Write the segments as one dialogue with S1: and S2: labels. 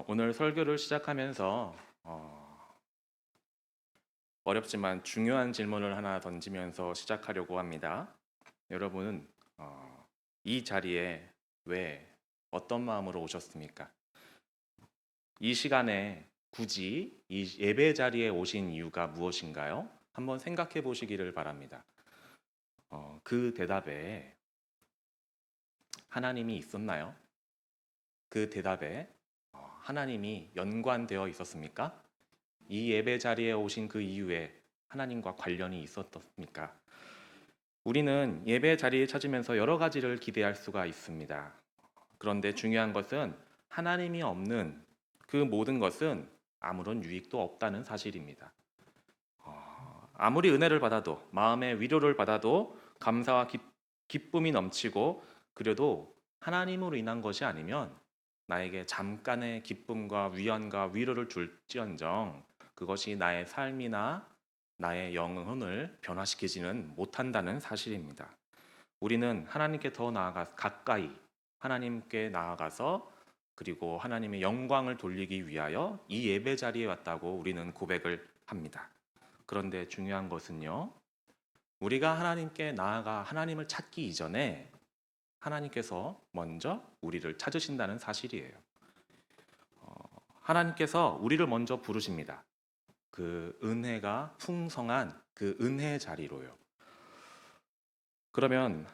S1: 오늘 설교를 시작하면서 어렵지만 중요한 질문을 하나 던지면서 시작하려고 합니다. 여러분은 이 자리에 왜 어떤 마음으로 오셨습니까? 이 시간에 굳이 이 예배 자리에 오신 이유가 무엇인가요? 한번 생각해 보시기를 바랍니다. 그 대답에 하나님이 있었나요? 그 대답에 하나님이 연관되어 있었습니까? 이 예배 자리에 오신 그 이후에 하나님과 관련이 있었습니까? 우리는 예배 자리에 찾으면서 여러 가지를 기대할 수가 있습니다. 그런데 중요한 것은 하나님이 없는 그 모든 것은 아무런 유익도 없다는 사실입니다. 아무리 은혜를 받아도 마음의 위로를 받아도 감사와 기쁨이 넘치고 그래도 하나님으로 인한 것이 아니면 나에게 잠깐의 기쁨과 위안과 위로를 줄지언정 그것이 나의 삶이나 나의 영혼을 변화시키지는 못한다는 사실입니다. 우리는 하나님께 더 나아가 가까이 하나님께 나아가서 그리고 하나님의 영광을 돌리기 위하여 이 예배 자리에 왔다고 우리는 고백을 합니다. 그런데 중요한 것은요. 우리가 하나님께 나아가 하나님을 찾기 이전에 하나님께서 먼저 우리를 찾으신다는 사실이에요. 하나님께서 우리를 먼저 부르십니다. 그 은혜가 풍성한 그 은혜의 자리로요. 그러면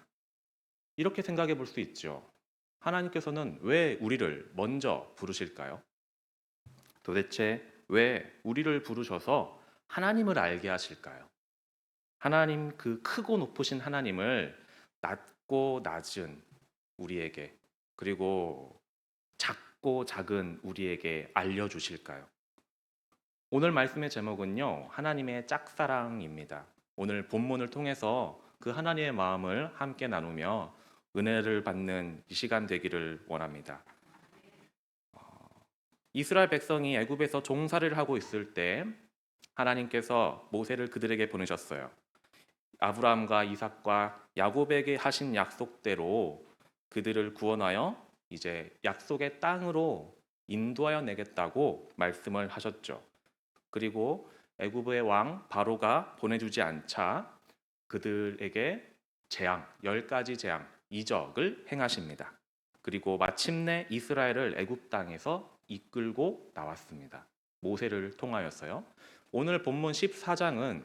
S1: 이렇게 생각해 볼 수 있죠. 하나님께서는 왜 우리를 먼저 부르실까요? 도대체 왜 우리를 부르셔서 하나님을 알게 하실까요? 하나님 그 크고 높으신 하나님을 낮고 낮은 우리에게 그리고 작고 작은 우리에게 알려주실까요? 오늘 말씀의 제목은요, 하나님의 짝사랑입니다. 오늘 본문을 통해서 그 하나님의 마음을 함께 나누며 은혜를 받는 이 시간 되기를 원합니다. 이스라엘 백성이 애굽에서 종살이를 하고 있을 때 하나님께서 모세를 그들에게 보내셨어요. 아브라함과 이삭과 야곱에게 하신 약속대로 그들을 구원하여 이제 약속의 땅으로 인도하여 내겠다고 말씀을 하셨죠. 그리고 애굽의 왕 바로가 보내주지 않자 그들에게 재앙, 10가지 재앙, 이적을 행하십니다. 그리고 마침내 이스라엘을 애굽 땅에서 이끌고 나왔습니다. 모세를 통하여서요. 오늘 본문 14장은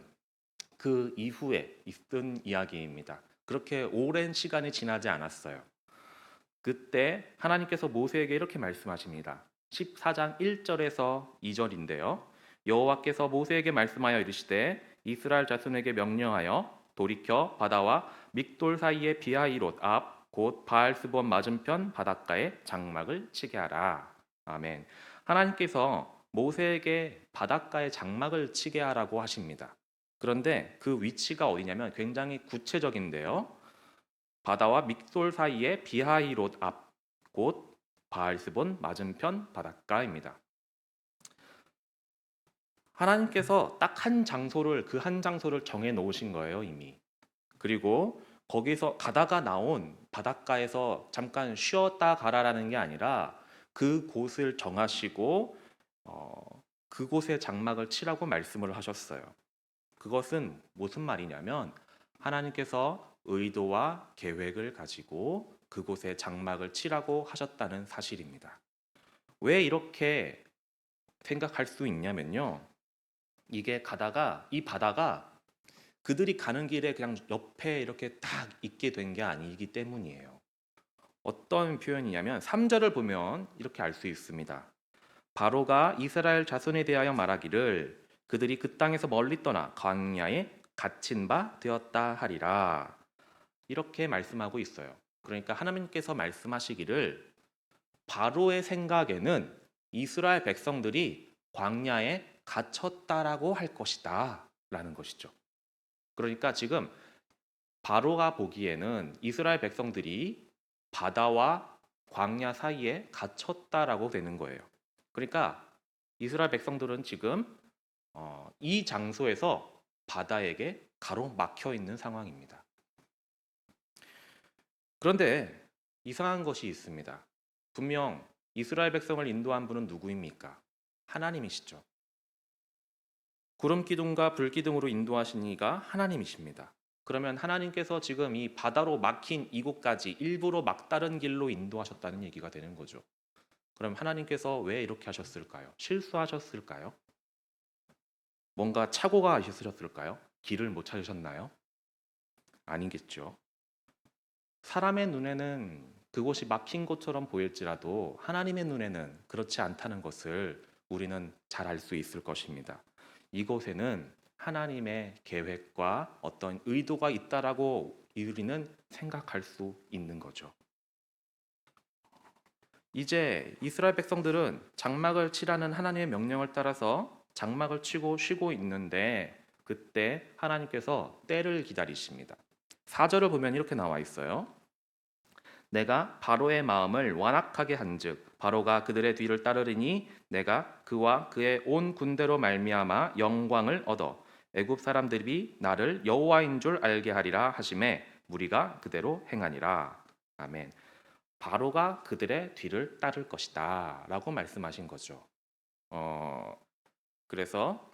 S1: 그 이후에 있던 이야기입니다. 그렇게 오랜 시간이 지나지 않았어요. 그때 하나님께서 모세에게 이렇게 말씀하십니다. 14장 1절에서 2절인데요. 여호와께서 모세에게 말씀하여 이르시되 이스라엘 자손에게 명령하여 돌이켜 바다와 믹돌 사이의 비하이롯 앞 곧 바알스본 맞은편 바닷가에 장막을 치게 하라. 아멘. 하나님께서 모세에게 바닷가에 장막을 치게 하라고 하십니다. 그런데 그 위치가 어디냐면 굉장히 구체적인데요. 바다와 믹돌 사이의 비하이롯 앞 곧 바알스본 맞은편 바닷가입니다. 하나님께서 딱 한 장소를 그 한 장소를 정해 놓으신 거예요, 이미. 그리고 거기서 가다가 나온 바닷가에서 잠깐 쉬었다 가라라는 게 아니라 그 곳을 정하시고 그곳에 장막을 치라고 말씀을 하셨어요. 그것은 무슨 말이냐면 하나님께서 의도와 계획을 가지고 그곳에 장막을 치라고 하셨다는 사실입니다. 왜 이렇게 생각할 수 있냐면요. 이게 가다가 이 바다가 그들이 가는 길에 그냥 옆에 이렇게 딱 있게 된 게 아니기 때문이에요. 어떤 표현이냐면 3절을 보면 이렇게 알 수 있습니다. 바로가 이스라엘 자손에 대하여 말하기를 그들이 그 땅에서 멀리 떠나 광야에 갇힌 바 되었다 하리라. 이렇게 말씀하고 있어요. 그러니까 하나님께서 말씀하시기를 바로의 생각에는 이스라엘 백성들이 광야에 갇혔다라고 할 것이다 라는 것이죠. 그러니까 지금 바로가 보기에는 이스라엘 백성들이 바다와 광야 사이에 갇혔다라고 되는 거예요. 그러니까 이스라엘 백성들은 지금 이 장소에서 바다에게 가로막혀 있는 상황입니다. 그런데 이상한 것이 있습니다. 분명 이스라엘 백성을 인도한 분은 누구입니까? 하나님이시죠. 구름 기둥과 불 기둥으로 인도하신 이가 하나님이십니다. 그러면 하나님께서 지금 이 바다로 막힌 이곳까지 일부러 막다른 길로 인도하셨다는 얘기가 되는 거죠. 그럼 하나님께서 왜 이렇게 하셨을까요? 실수하셨을까요? 뭔가 착오가 있으셨을까요? 길을 못 찾으셨나요? 아니겠죠. 사람의 눈에는 그곳이 막힌 것처럼 보일지라도 하나님의 눈에는 그렇지 않다는 것을 우리는 잘 알 수 있을 것입니다. 이곳에는 하나님의 계획과 어떤 의도가 있다라고 우리는 생각할 수 있는 거죠. 이제 이스라엘 백성들은 장막을 치라는 하나님의 명령을 따라서 장막을 치고 쉬고 있는데 그때 하나님께서 때를 기다리십니다. 4절을 보면 이렇게 나와 있어요. 내가 바로의 마음을 완악하게 한즉 바로가 그들의 뒤를 따르리니 내가 그와 그의 온 군대로 말미암아 영광을 얻어 애굽 사람들이 나를 여호와인 줄 알게 하리라 하심에 무리가 그대로 행하니라. 아멘. 바로가 그들의 뒤를 따를 것이다라고 말씀하신 거죠. 그래서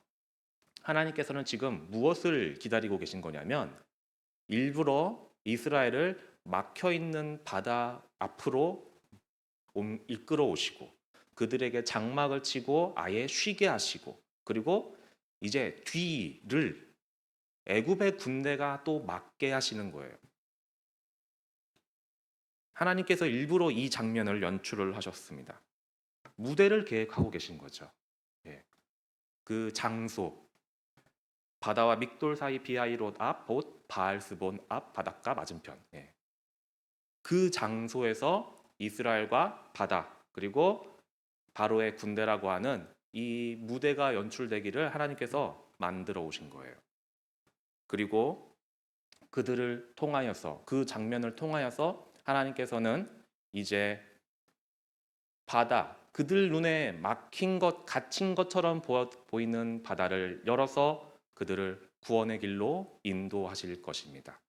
S1: 하나님께서는 지금 무엇을 기다리고 계신 거냐면 일부러 이스라엘을 막혀 있는 바다 앞으로 이끌어 오시고 그들에게 장막을 치고 아예 쉬게 하시고 그리고 이제 뒤를 애굽의 군대가 또 막게 하시는 거예요. 하나님께서 일부러 이 장면을 연출을 하셨습니다. 무대를 계획하고 계신 거죠. 예. 그 장소, 바다와 믹돌 사이 비하이롯 앞, 봇 바알스본 앞 바닷가 맞은편. 예. 그 장소에서 이스라엘과 바다 그리고 바로의 군대라고 하는 이 무대가 연출되기를 하나님께서 만들어 오신 거예요. 그리고 그들을 통하여서 그 장면을 통하여서 하나님께서는 이제 바다 그들 눈에 막힌 것 갇힌 것처럼 보이는 바다를 열어서 그들을 구원의 길로 인도하실 것입니다.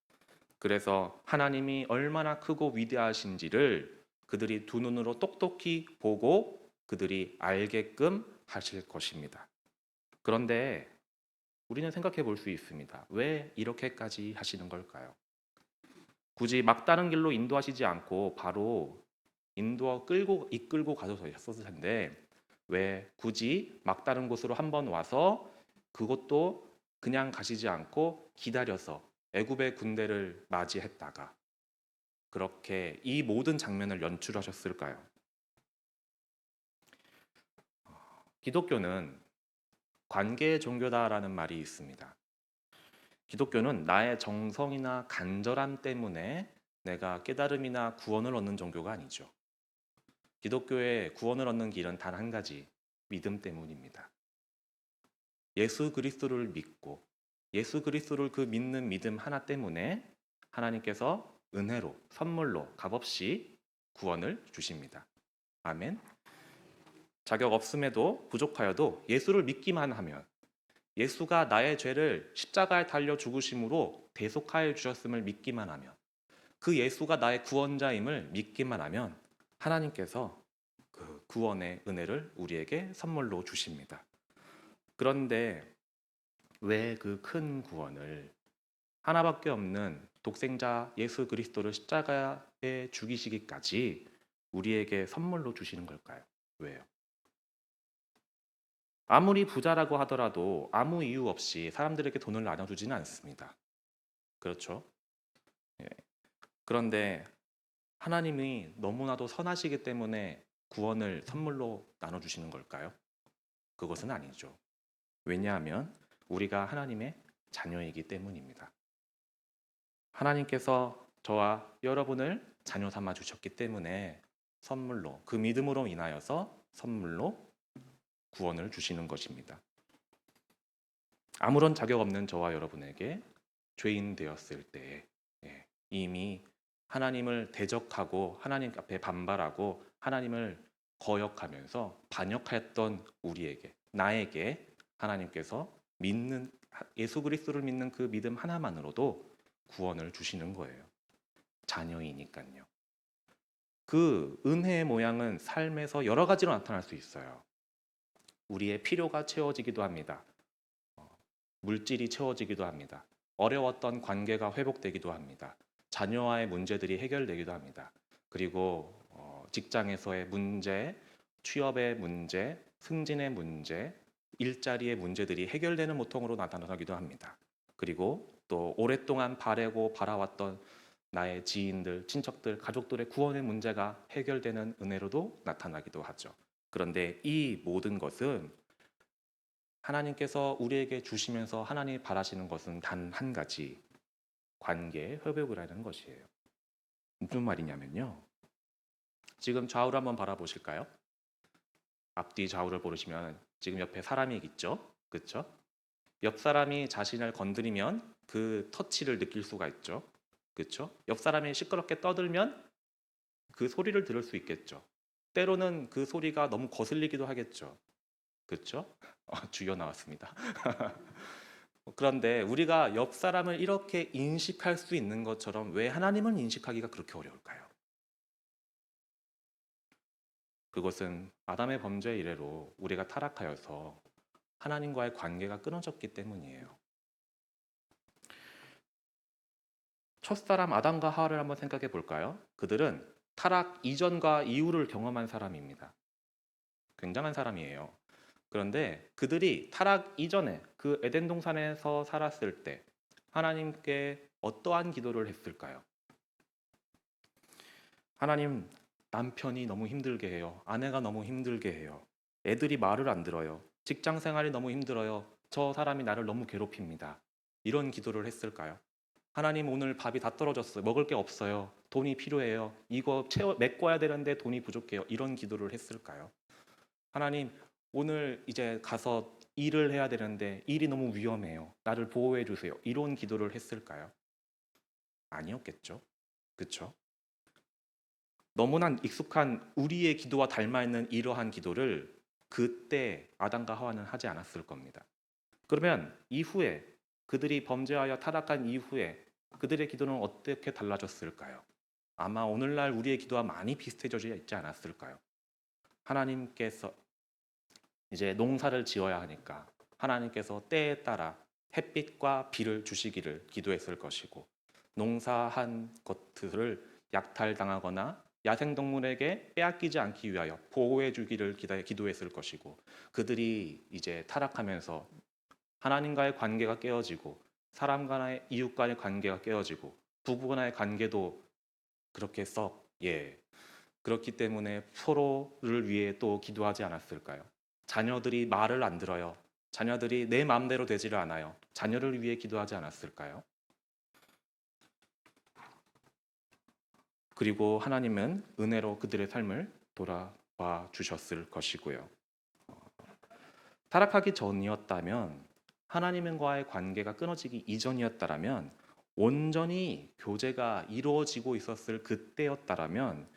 S1: 그래서 하나님이 얼마나 크고 위대하신지를 그들이 두 눈으로 똑똑히 보고 그들이 알게끔 하실 것입니다. 그런데 우리는 생각해 볼 수 있습니다. 왜 이렇게까지 하시는 걸까요? 굳이 막다른 길로 인도하시지 않고 바로 이끌고 가셨을 텐데 왜 굳이 막다른 곳으로 한번 와서 그것도 그냥 가시지 않고 기다려서 애굽의 군대를 맞이했다가 그렇게 이 모든 장면을 연출하셨을까요? 기독교는 관계의 종교다라는 말이 있습니다. 기독교는 나의 정성이나 간절함 때문에 내가 깨달음이나 구원을 얻는 종교가 아니죠. 기독교의 구원을 얻는 길은 단 한 가지, 믿음 때문입니다. 예수 그리스도를 믿고 예수 그리스도를 그 믿는 믿음 하나 때문에 하나님께서 은혜로 선물로 값없이 구원을 주십니다. 아멘. 자격 없음에도 부족하여도 예수를 믿기만 하면 예수가 나의 죄를 십자가에 달려 죽으심으로 대속하여 주셨음을 믿기만 하면 그 예수가 나의 구원자임을 믿기만 하면 하나님께서 그 구원의 은혜를 우리에게 선물로 주십니다. 그런데 왜 그 큰 구원을 하나밖에 없는 독생자 예수 그리스도를 십자가에 죽이시기까지 우리에게 선물로 주시는 걸까요? 왜요? 아무리 부자라고 하더라도 아무 이유 없이 사람들에게 돈을 나눠주지는 않습니다. 그렇죠? 예. 그런데 하나님이 너무나도 선하시기 때문에 구원을 선물로 나눠주시는 걸까요? 그것은 아니죠. 왜냐하면 우리가 하나님의 자녀이기 때문입니다. 하나님께서 저와 여러분을 자녀 삼아 주셨기 때문에 선물로 그 믿음으로 인하여서 선물로 구원을 주시는 것입니다. 아무런 자격 없는 저와 여러분에게 죄인 되었을 때 이미 하나님을 대적하고 하나님 앞에 반발하고 하나님을 거역하면서 반역했던 우리에게 나에게 하나님께서 믿는 예수 그리스도를 믿는 그 믿음 하나만으로도 구원을 주시는 거예요. 자녀이니까요. 그 은혜의 모양은 삶에서 여러 가지로 나타날 수 있어요. 우리의 필요가 채워지기도 합니다. 물질이 채워지기도 합니다. 어려웠던 관계가 회복되기도 합니다. 자녀와의 문제들이 해결되기도 합니다. 그리고 직장에서의 문제, 취업의 문제, 승진의 문제, 일자리의 문제들이 해결되는 모통으로 나타나기도 합니다. 그리고 또 오랫동안 바라고 바라왔던 나의 지인들, 친척들, 가족들의 구원의 문제가 해결되는 은혜로도 나타나기도 하죠. 그런데 이 모든 것은 하나님께서 우리에게 주시면서 하나님이 바라시는 것은 단 한 가지, 관계의 회복을 하는 것이에요. 무슨 말이냐면요. 지금 좌우를 한번 바라보실까요? 앞뒤 좌우를 보시면 지금 옆에 사람이 있죠? 그렇죠? 옆 사람이 자신을 건드리면 그 터치를 느낄 수가 있죠. 그렇죠? 옆 사람이 시끄럽게 떠들면 그 소리를 들을 수 있겠죠. 때로는 그 소리가 너무 거슬리기도 하겠죠. 그렇죠? 주여 나왔습니다. 그런데 우리가 옆 사람을 이렇게 인식할 수 있는 것처럼 왜 하나님을 인식하기가 그렇게 어려울까요? 그것은 아담의 범죄 이래로 우리가 타락하여서 하나님과의 관계가 끊어졌기 때문이에요. 첫사람 아담과 하와를 한번 생각해 볼까요? 그들은 타락 이전과 이후를 경험한 사람입니다. 굉장한 사람이에요. 그런데 그들이 타락 이전에 그 에덴 동산에서 살았을 때 하나님께 어떠한 기도를 했을까요? 하나님, 남편이 너무 힘들게 해요. 아내가 너무 힘들게 해요. 애들이 말을 안 들어요. 직장 생활이 너무 힘들어요. 저 사람이 나를 너무 괴롭힙니다. 이런 기도를 했을까요? 하나님, 오늘 밥이 다 떨어졌어요. 먹을 게 없어요. 돈이 필요해요. 이거 메꿔야 되는데 돈이 부족해요. 이런 기도를 했을까요? 하나님, 오늘 이제 가서 일을 해야 되는데 일이 너무 위험해요. 나를 보호해 주세요. 이런 기도를 했을까요? 아니었겠죠. 그렇죠? 너무나 익숙한 우리의 기도와 닮아 있는 이러한 기도를 그때 아담과 하와는 하지 않았을 겁니다. 그러면 이후에 그들이 범죄하여 타락한 이후에 그들의 기도는 어떻게 달라졌을까요? 아마 오늘날 우리의 기도와 많이 비슷해져 있지 않았을까요? 하나님께서 이제 농사를 지어야 하니까 하나님께서 때에 따라 햇빛과 비를 주시기를 기도했을 것이고 농사한 것들을 약탈당하거나 야생동물에게 빼앗기지 않기 위하여 보호해 주기를 기도했을 것이고 그들이 이제 타락하면서 하나님과의 관계가 깨어지고 사람 간의 이웃 간의 관계가 깨어지고 부부 간의 관계도 그렇게 그렇기 때문에 서로를 위해 또 기도하지 않았을까요? 자녀들이 말을 안 들어요. 자녀들이 내 마음대로 되지를 않아요. 자녀를 위해 기도하지 않았을까요? 그리고 하나님은 은혜로 그들의 삶을 돌아와 주셨을 것이고요. 타락하기 전이었다면 하나님과의 관계가 끊어지기 이전이었다면 온전히 교제가 이루어지고 있었을 그때였다면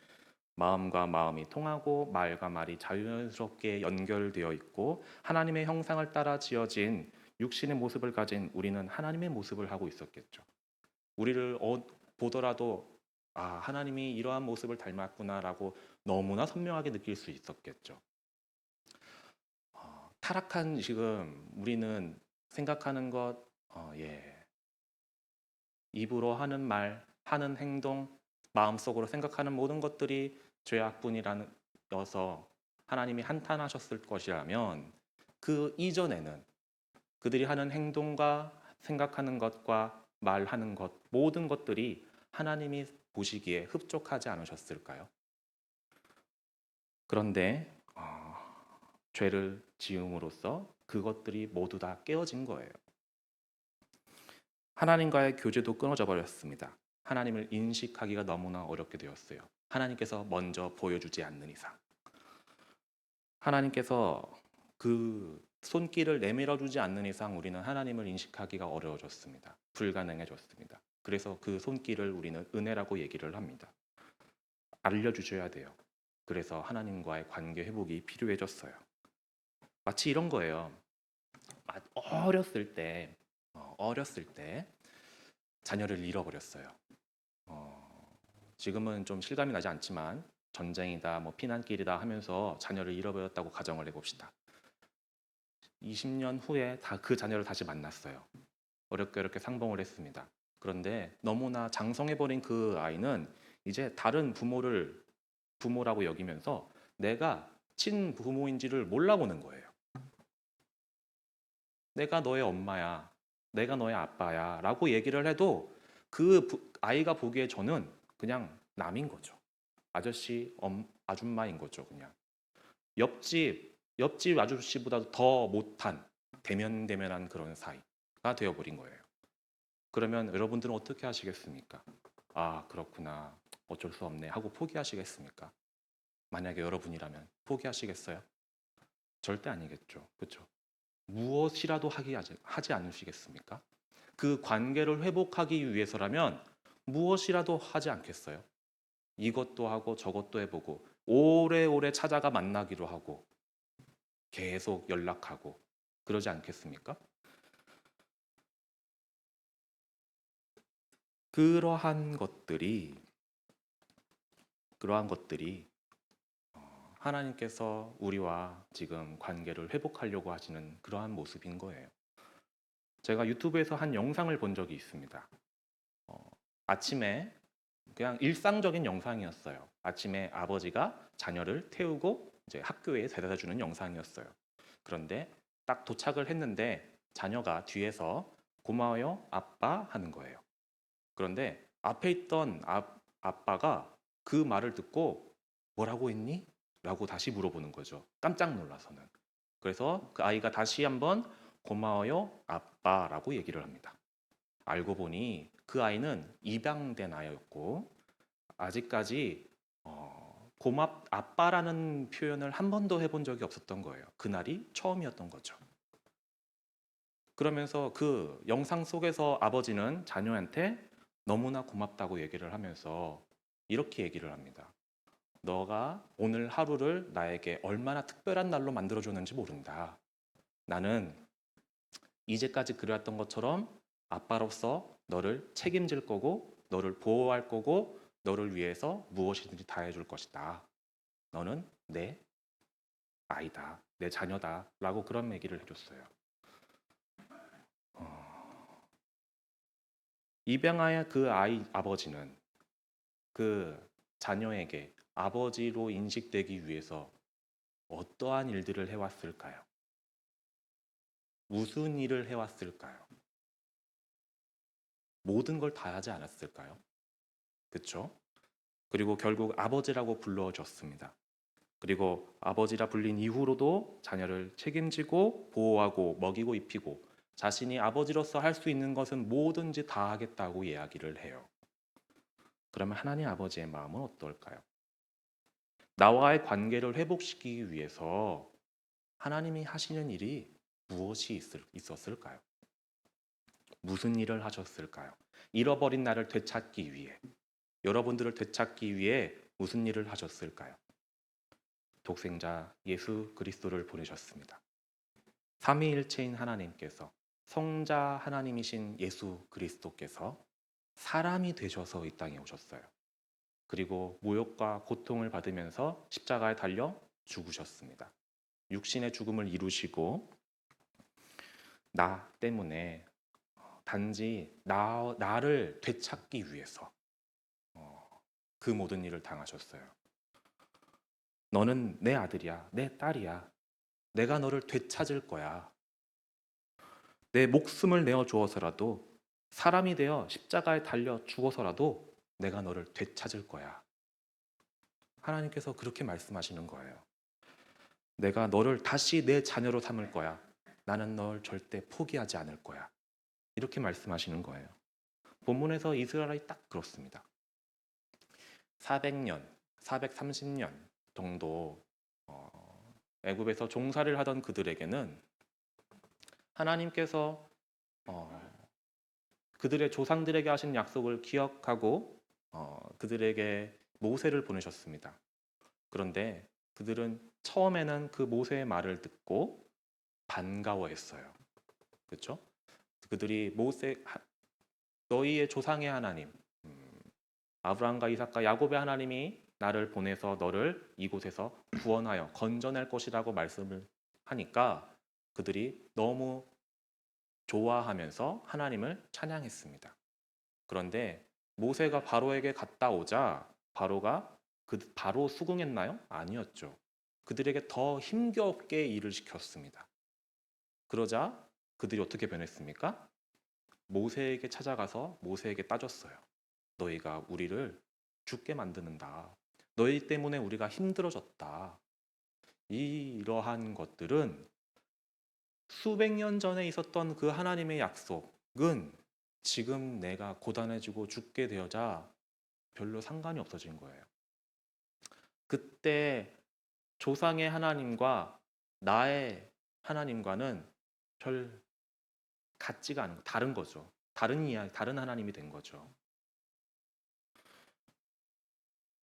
S1: 마음과 마음이 통하고 말과 말이 자연스럽게 연결되어 있고 하나님의 형상을 따라 지어진 육신의 모습을 가진 우리는 하나님의 모습을 하고 있었겠죠. 우리를 보더라도 하나님이 이러한 모습을 닮았구나라고 너무나 선명하게 느낄 수 있었겠죠. 타락한 지금 우리는 생각하는 것, 입으로 하는 말, 하는 행동, 마음속으로 생각하는 모든 것들이 죄악뿐이라서 하나님이 한탄하셨을 것이라면 그 이전에는 그들이 하는 행동과 생각하는 것과 말하는 것 모든 것들이 하나님이 보시기에 흡족하지 않으셨을까요? 그런데 죄를 지음으로써 그것들이 모두 다 깨어진 거예요. 하나님과의 교제도 끊어져 버렸습니다. 하나님을 인식하기가 너무나 어렵게 되었어요. 하나님께서 먼저 보여주지 않는 이상. 하나님께서 그 손길을 내밀어 주지 않는 이상 우리는 하나님을 인식하기가 어려워졌습니다. 불가능해졌습니다. 그래서 그 손길을 우리는 은혜라고 얘기를 합니다. 알려주셔야 돼요. 그래서 하나님과의 관계 회복이 필요해졌어요. 마치 이런 거예요. 어렸을 때 자녀를 잃어버렸어요. 지금은 좀 실감이 나지 않지만 전쟁이다, 뭐 피난길이다 하면서 자녀를 잃어버렸다고 가정을 해봅시다. 20년 후에 그 자녀를 다시 만났어요. 어렵게 어렵게 상봉을 했습니다. 그런데 너무나 장성해버린 그 아이는 이제 다른 부모라고 여기면서 내가 친부모인지를 몰라보는 거예요. 내가 너의 엄마야, 내가 너의 아빠야 라고 얘기를 해도 아이가 보기에 저는 그냥 남인 거죠. 아저씨, 아줌마인 거죠. 그냥 옆집 아저씨보다도 더 못한 대면대면한 그런 사이가 되어버린 거예요. 그러면 여러분들은 어떻게 하시겠습니까? 아, 그렇구나. 어쩔 수 없네 하고 포기하시겠습니까? 만약에 여러분이라면 포기하시겠어요? 절대 아니겠죠. 그렇죠? 무엇이라도 하지 않으시겠습니까? 그 관계를 회복하기 위해서라면 무엇이라도 하지 않겠어요? 이것도 하고 저것도 해보고 오래오래 찾아가 만나기로 하고 계속 연락하고 그러지 않겠습니까? 그러한 것들이 하나님께서 우리와 지금 관계를 회복하려고 하시는 그러한 모습인 거예요. 제가 유튜브에서 한 영상을 본 적이 있습니다. 아침에 그냥 일상적인 영상이었어요. 아침에 아버지가 자녀를 태우고 이제 학교에 데려다 주는 영상이었어요. 그런데 딱 도착을 했는데 자녀가 뒤에서 고마워요, 아빠 하는 거예요. 그런데 앞에 있던 아빠가 그 말을 듣고 뭐라고 했니? 라고 다시 물어보는 거죠. 깜짝 놀라서는. 그래서 그 아이가 다시 한번 고마워요, 아빠라고 얘기를 합니다. 알고 보니 그 아이는 입양된 아이였고 아직까지 아빠라는 표현을 한 번도 해본 적이 없었던 거예요. 그날이 처음이었던 거죠. 그러면서 그 영상 속에서 아버지는 자녀한테 너무나 고맙다고 얘기를 하면서 이렇게 얘기를 합니다. 너가 오늘 하루를 나에게 얼마나 특별한 날로 만들어줬는지 모른다. 나는 이제까지 그래왔던 것처럼 아빠로서 너를 책임질 거고 너를 보호할 거고 너를 위해서 무엇이든지 다 해줄 것이다. 너는 내 아이다. 내 자녀다. 라고 그런 얘기를 해줬어요. 입양아의 그 아버지는 그 자녀에게 아버지로 인식되기 위해서 어떠한 일들을 해왔을까요? 무슨 일을 해왔을까요? 모든 걸 다 하지 않았을까요? 그렇죠? 그리고 결국 아버지라고 불러줬습니다. 그리고 아버지라 불린 이후로도 자녀를 책임지고 보호하고 먹이고 입히고 자신이 아버지로서 할 수 있는 것은 뭐든지 다 하겠다고 이야기를 해요. 그러면 하나님 아버지의 마음은 어떨까요? 나와의 관계를 회복시키기 위해서 하나님이 하시는 일이 무엇이 있었을까요? 무슨 일을 하셨을까요? 잃어버린 나를 되찾기 위해, 여러분들을 되찾기 위해 무슨 일을 하셨을까요? 독생자 예수 그리스도를 보내셨습니다. 삼위일체인 하나님께서 성자 하나님이신 예수 그리스도께서 사람이 되셔서 이 땅에 오셨어요. 그리고 모욕과 고통을 받으면서 십자가에 달려 죽으셨습니다. 육신의 죽음을 이루시고 나 때문에 단지 나를 되찾기 위해서 그 모든 일을 당하셨어요. 너는 내 아들이야, 내 딸이야. 내가 너를 되찾을 거야. 내 목숨을 내어 주어서라도 사람이 되어 십자가에 달려 죽어서라도 내가 너를 되찾을 거야. 하나님께서 그렇게 말씀하시는 거예요. 내가 너를 다시 내 자녀로 삼을 거야. 나는 널 절대 포기하지 않을 거야. 이렇게 말씀하시는 거예요. 본문에서 이스라엘이 딱 그렇습니다. 400년, 430년 정도 애굽에서 종살이를 하던 그들에게는 하나님께서 그들의 조상들에게 하신 약속을 기억하고 그들에게 모세를 보내셨습니다. 그런데 그들은 처음에는 그 모세의 말을 듣고 반가워했어요. 그렇죠? 그들이 너희의 조상의 하나님, 아브라함과 이삭과 야곱의 하나님이 나를 보내서 너를 이곳에서 구원하여 건져낼 것이라고 말씀을 하니까 그들이 너무 좋아하면서 하나님을 찬양했습니다. 그런데 모세가 바로에게 갔다 오자 바로가 바로 수긍했나요? 아니었죠. 그들에게 더 힘겹게 일을 시켰습니다. 그러자 그들이 어떻게 변했습니까? 모세에게 찾아가서 모세에게 따졌어요. 너희가 우리를 죽게 만드는다. 너희 때문에 우리가 힘들어졌다. 이러한 것들은 수백 년 전에 있었던 그 하나님의 약속은 지금 내가 고단해지고 죽게 되어자 별로 상관이 없어진 거예요. 그때 조상의 하나님과 나의 하나님과는 별 같지가 않은 다른 거죠. 다른 이야기, 다른 하나님이 된 거죠.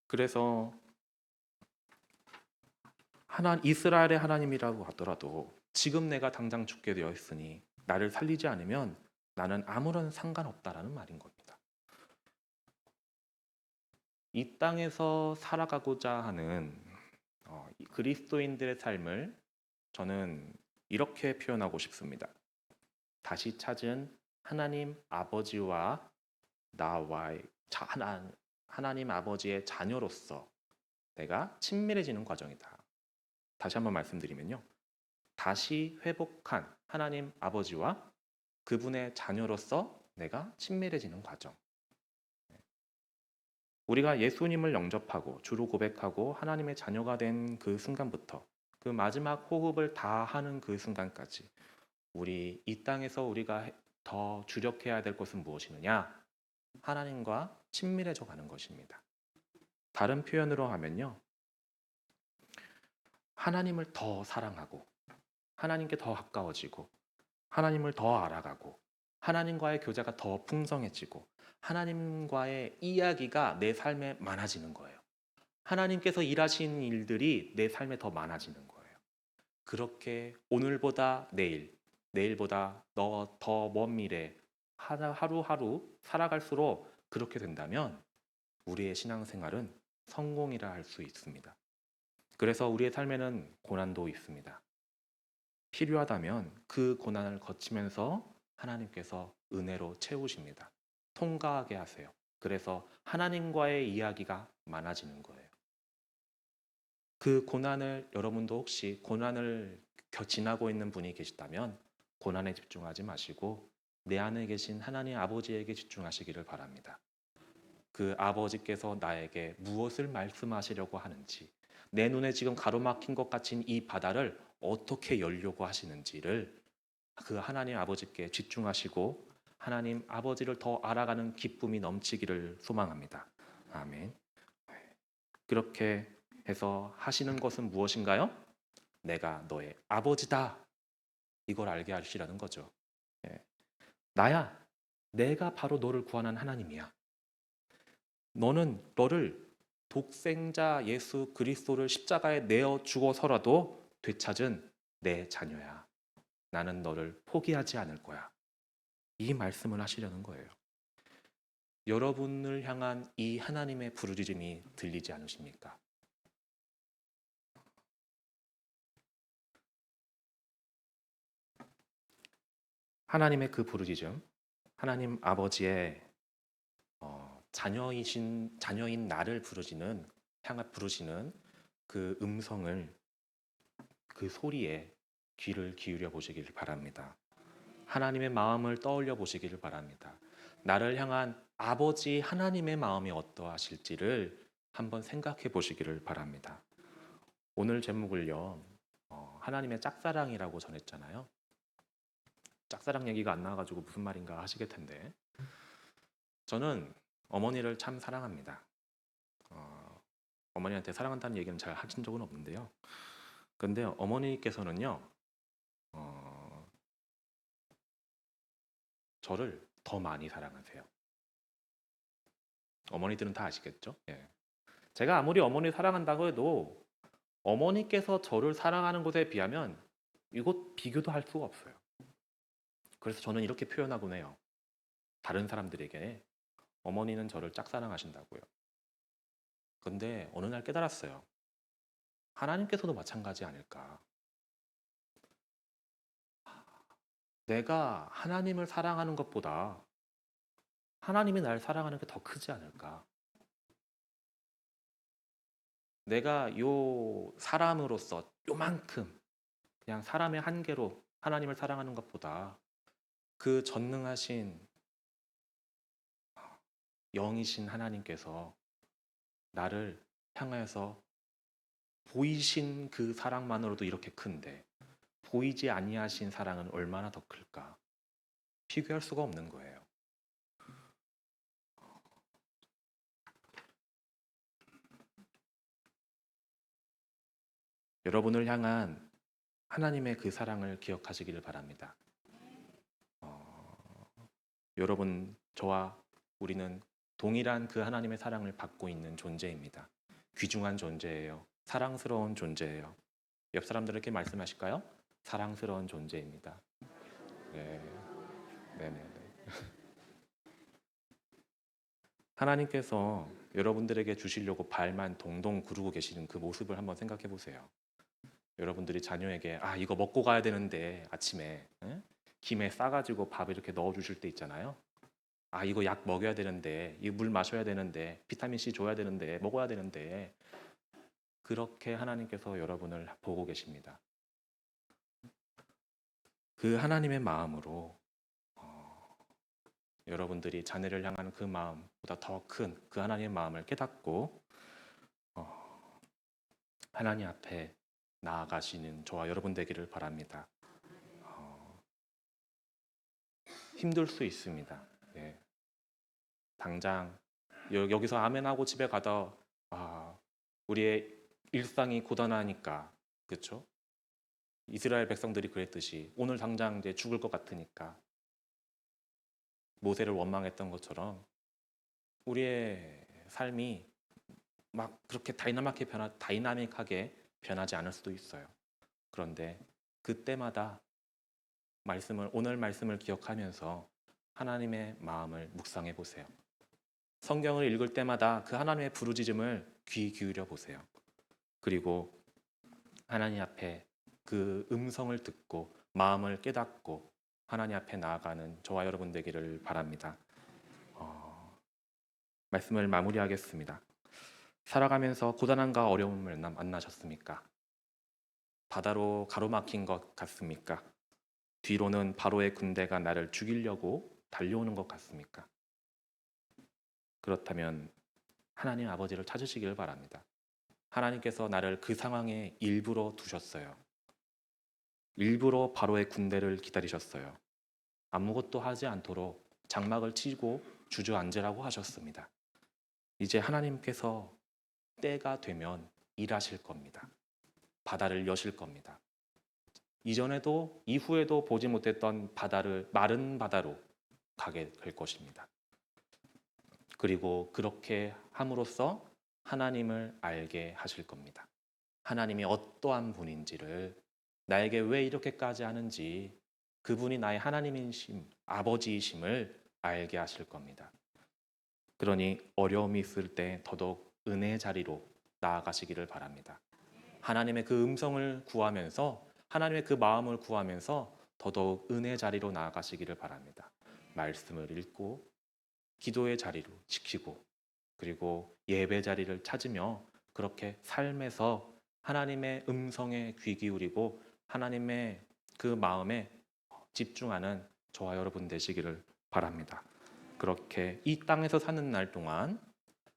S1: 그래서 이스라엘의 하나님이라고 하더라도 지금 내가 당장 죽게 되어 있으니 나를 살리지 않으면 나는 아무런 상관없다라는 말인 겁니다. 이 땅에서 살아가고자 하는 그리스도인들의 삶을 저는 이렇게 표현하고 싶습니다. 다시 찾은 하나님 아버지와 나와의 하나님 아버지의 자녀로서 내가 친밀해지는 과정이다. 다시 한번 말씀드리면요. 다시 회복한 하나님 아버지와 그분의 자녀로서 내가 친밀해지는 과정. 우리가 예수님을 영접하고 주로 고백하고 하나님의 자녀가 된 그 순간부터 그 마지막 호흡을 다하는 그 순간까지 우리 이 땅에서 우리가 더 주력해야 될 것은 무엇이느냐? 하나님과 친밀해져 가는 것입니다. 다른 표현으로 하면요. 하나님을 더 사랑하고 하나님께 더 가까워지고 하나님을 더 알아가고 하나님과의 교제가 더 풍성해지고 하나님과의 이야기가 내 삶에 많아지는 거예요. 하나님께서 일하신 일들이 내 삶에 더 많아지는 거예요. 그렇게 오늘보다 내일, 내일보다 더 먼 미래 하루하루 살아갈수록 그렇게 된다면 우리의 신앙생활은 성공이라 할 수 있습니다. 그래서 우리의 삶에는 고난도 있습니다. 필요하다면 그 고난을 거치면서 하나님께서 은혜로 채우십니다. 통과하게 하세요. 그래서 하나님과의 이야기가 많아지는 거예요. 그 고난을 여러분도 혹시 고난을 지나고 있는 분이 계시다면 고난에 집중하지 마시고 내 안에 계신 하나님 아버지에게 집중하시기를 바랍니다. 그 아버지께서 나에게 무엇을 말씀하시려고 하는지 내 눈에 지금 가로막힌 것 같은 이 바다를 어떻게 열려고 하시는지를 그 하나님 아버지께 집중하시고 하나님 아버지를 더 알아가는 기쁨이 넘치기를 소망합니다. 아멘. 그렇게 해서 하시는 것은 무엇인가요? 내가 너의 아버지다. 이걸 알게 하시라는 거죠. 예. 나야, 내가 바로 너를 구원한 하나님이야. 너를 독생자 예수 그리스도를 십자가에 내어 죽어서라도 되찾은 내 자녀야. 나는 너를 포기하지 않을 거야. 이 말씀을 하시려는 거예요. 여러분을 향한 이 하나님의 부르짖음이 들리지 않으십니까? 하나님의 그 부르짖음, 하나님 아버지의 자녀인 나를 부르시는 그 음성을 그 소리에 귀를 기울여 보시길 바랍니다. 하나님의 마음을 떠올려 보시기를 바랍니다. 나를 향한 아버지 하나님의 마음이 어떠하실지를 한번 생각해 보시기를 바랍니다. 오늘 제목을요, 하나님의 짝사랑이라고 전했잖아요. 짝사랑 얘기가 안 나와가지고 무슨 말인가 하시겠 텐데, 저는 어머니를 참 사랑합니다. 어머니한테 사랑한다는 얘기는 잘 하신 적은 없는데요. 근데 어머니께서는요, 저를 더 많이 사랑하세요. 어머니들은 다 아시겠죠? 예. 제가 아무리 어머니 사랑한다고 해도 어머니께서 저를 사랑하는 것에 비하면 이것 비교도 할 수가 없어요. 그래서 저는 이렇게 표현하곤 해요. 다른 사람들에게 어머니는 저를 짝사랑하신다고요. 근데 어느 날 깨달았어요. 하나님께서도 마찬가지 아닐까. 내가 하나님을 사랑하는 것보다 하나님이 날 사랑하는 게 더 크지 않을까. 내가 요 사람으로서 요만큼 그냥 사람의 한계로 하나님을 사랑하는 것보다 그 전능하신 영이신 하나님께서 나를 향하여서 보이신 그 사랑만으로도 이렇게 큰데 보이지 아니하신 사랑은 얼마나 더 클까? 비교할 수가 없는 거예요. 여러분을 향한 하나님의 그 사랑을 기억하시기를 바랍니다. 여러분, 저와 우리는 동일한 그 하나님의 사랑을 받고 있는 존재입니다. 귀중한 존재예요. 사랑스러운 존재예요. 옆 사람들에게 말씀하실까요? 사랑스러운 존재입니다. 네, 네네. 하나님께서 여러분들에게 주시려고 발만 동동 구르고 계시는 그 모습을 한번 생각해 보세요. 여러분들이 자녀에게 이거 먹고 가야 되는데 아침에 김에 싸가지고 밥 이렇게 넣어주실 때 있잖아요. 이거 약 먹여야 되는데 이 물 마셔야 되는데 비타민 C 줘야 되는데 먹어야 되는데 그렇게 하나님께서 여러분을 보고 계십니다. 그 하나님의 마음으로 여러분들이 자녀를 향하는 그 마음보다 더 큰 그 하나님의 마음을 깨닫고 하나님 앞에 나아가시는 저와 여러분 되기를 바랍니다. 힘들 수 있습니다. 네. 당장 여기서 아멘하고 집에 가다 우리의 일상이 고단하니까 그렇죠? 이스라엘 백성들이 그랬듯이 오늘 당장 이제 죽을 것 같으니까 모세를 원망했던 것처럼 우리의 삶이 막 그렇게 다이나믹하게 변하지 않을 수도 있어요. 그런데 그때마다 오늘 말씀을 기억하면서 하나님의 마음을 묵상해 보세요. 성경을 읽을 때마다 그 하나님의 부르짖음을 귀 기울여 보세요. 그리고 하나님 앞에 그 음성을 듣고 마음을 깨닫고 하나님 앞에 나아가는 저와 여러분 되기를 바랍니다. 말씀을 마무리하겠습니다. 살아가면서 고단함과 어려움을 만나셨습니까? 바다로 가로막힌 것 같습니까? 뒤로는 바로의 군대가 나를 죽이려고 달려오는 것 같습니까? 그렇다면 하나님 아버지를 찾으시길 바랍니다. 하나님께서 나를 그 상황에 일부러 두셨어요. 일부러 바로의 군대를 기다리셨어요. 아무것도 하지 않도록 장막을 치고 주저앉으라고 하셨습니다. 이제 하나님께서 때가 되면 일하실 겁니다. 바다를 여실 겁니다. 이전에도 이후에도 보지 못했던 바다를 마른 바다로 가게 될 것입니다. 그리고 그렇게 함으로써 하나님을 알게 하실 겁니다. 하나님이 어떠한 분인지를 나에게 왜 이렇게까지 하는지 그분이 나의 하나님이심, 아버지이심을 알게 하실 겁니다. 그러니 어려움이 있을 때 더더욱 은혜의 자리로 나아가시기를 바랍니다. 하나님의 그 음성을 구하면서 하나님의 그 마음을 구하면서 더더욱 은혜의 자리로 나아가시기를 바랍니다. 말씀을 읽고 기도의 자리로 지키고 그리고 예배 자리를 찾으며 그렇게 삶에서 하나님의 음성에 귀 기울이고 하나님의 그 마음에 집중하는 저와 여러분 되시기를 바랍니다. 그렇게 이 땅에서 사는 날 동안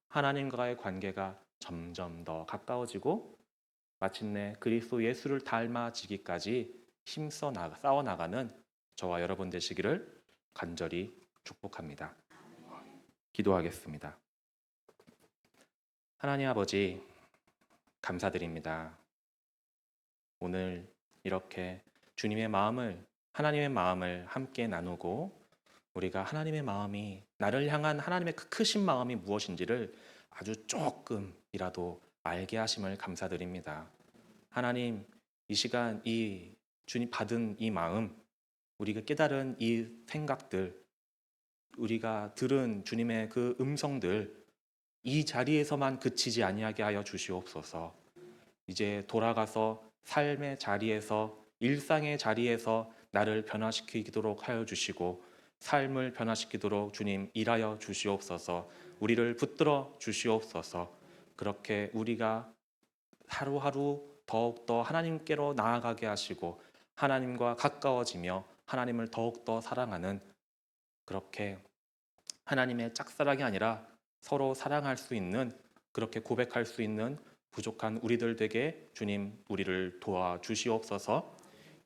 S1: 하나님과의 관계가 점점 더 가까워지고 마침내 그리스도 예수를 닮아지기까지 힘써 싸워 나가는 저와 여러분 되시기를 간절히 축복합니다. 기도하겠습니다. 하나님 아버지 감사드립니다. 오늘 이렇게 하나님의 마음을 함께 나누고 우리가 하나님의 마음이 나를 향한 하나님의 그 크신 마음이 무엇인지를 아주 조금이라도 알게 하심을 감사드립니다. 하나님, 이 시간 이 주님 받은 이 마음, 우리가 깨달은 이 생각들, 우리가 들은 주님의 그 음성들 이 자리에서만 그치지 아니하게 하여 주시옵소서. 이제 돌아가서 삶의 자리에서, 일상의 자리에서 나를 변화시키도록 하여 주시고 삶을 변화시키도록 주님 일하여 주시옵소서. 우리를 붙들어 주시옵소서. 그렇게 우리가 하루하루 더욱더 하나님께로 나아가게 하시고 하나님과 가까워지며 하나님을 더욱더 사랑하는, 그렇게 하나님의 짝사랑이 아니라 서로 사랑할 수 있는, 그렇게 고백할 수 있는 부족한 우리들 되게 주님 우리를 도와주시옵소서.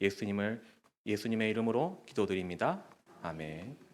S1: 예수님의 이름으로 기도드립니다. 아멘.